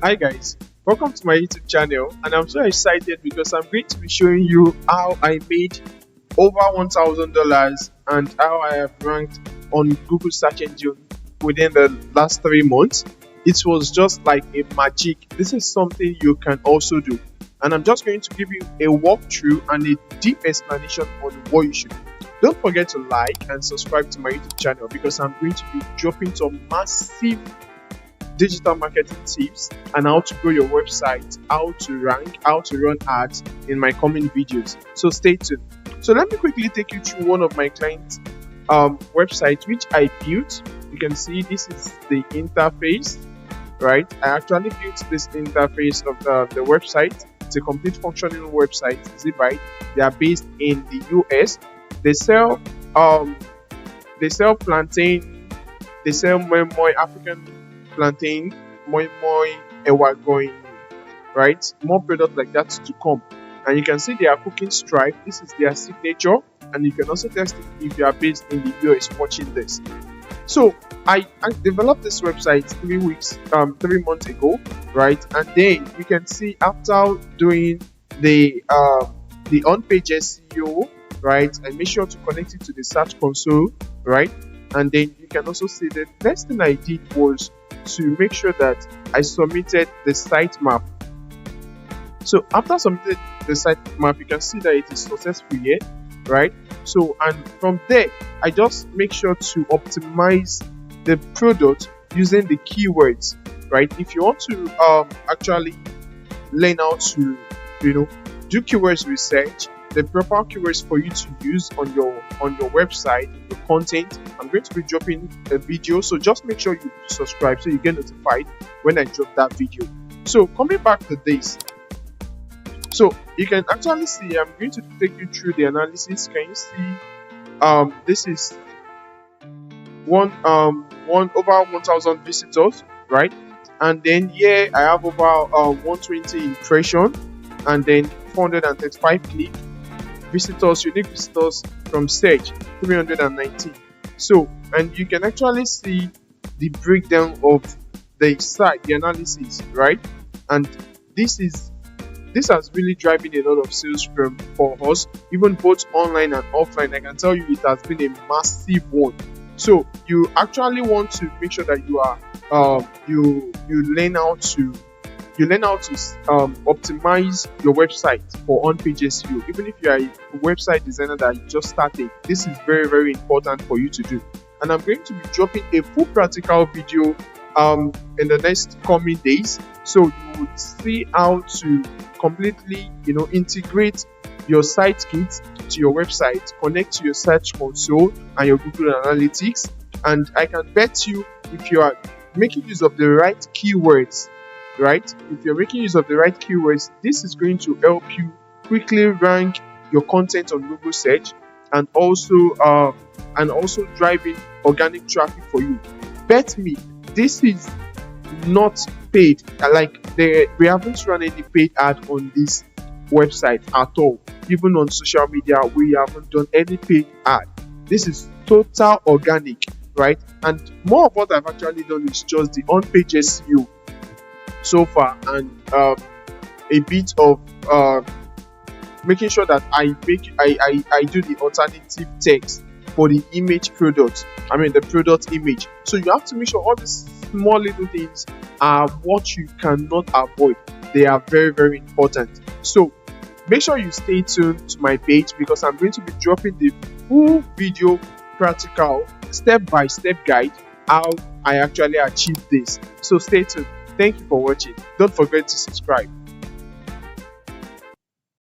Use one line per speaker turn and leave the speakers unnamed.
Hi guys, welcome to my YouTube channel, and I'm so excited because I'm going to be showing you how I made over $1,000 and how I have ranked on Google search engine within the last 3 months. It was just like a magic. This is something you can also do, and I'm just going to give you a walkthrough and a deep explanation on what you should do. Don't forget to like and subscribe to my YouTube channel because I'm going to be dropping some massive digital marketing tips and how to grow your website, how to rank, how to run ads in my coming videos. So stay tuned. So let me quickly take you through one of my clients' websites which I built. You can see this is the interface, right? I actually built this interface of the website. It's a complete functioning website. Right? They are based in the US. They sell plantain. They sell more African plantain, moi moi, ewa going, right? More products like that to come. And you can see they are cooking stripe. This is their signature, and you can also test it if you are based in the US watching this. So I developed this website 3 months ago, right? And then you can see after doing the on-page SEO, right? I make sure to connect it to the search console, right? And then you can also see the next thing I did was to make sure that I submitted the sitemap. So after submitting the sitemap, you can see that it is successful here, right? So, and from there, I just make sure to optimize the product using the keywords, right? If you want to actually learn how to, do keywords research, the proper keywords for you to use on your website, your content, I'm going to be dropping a video, so just make sure you subscribe so you get notified when I drop that video. So coming back to this, so you can actually see I'm going to take you through the analysis. Can you see this is one over 1,000 visitors, right? And then here I have over 120 impression, and then 435 clicks. Visitors, unique visitors from search 319. So, and you can actually see the breakdown of the site, the analysis, right? And this has really driving a lot of sales for us, even both online and offline. I can tell you it has been a massive one. So you actually want to make sure that you are you learn how to optimize your website for on-page SEO. Even if you are a website designer that you just started, this is very, very important for you to do. And I'm going to be dropping a full practical video in the next coming days, so you would see how to completely integrate your site kit to your website, connect to your search console and your Google Analytics. And I can bet you, if you are making use of the right keywords, right? If you're making use of the right keywords, this is going to help you quickly rank your content on Google search, and also driving organic traffic for you. Bet me, this is not paid. We haven't run any paid ad on this website at all. Even on social media, we haven't done any paid ad. This is total organic, right? And more of what I've actually done is just the on-page SEO so far, and a bit of making sure that I do the alternative text for the image product. The product image. So you have to make sure all these small little things are what you cannot avoid. They are very, very important. So make sure you stay tuned to my page because I'm going to be dropping the full video practical step-by-step guide how I actually achieved this. So stay tuned. Thank you for watching. Don't forget to subscribe.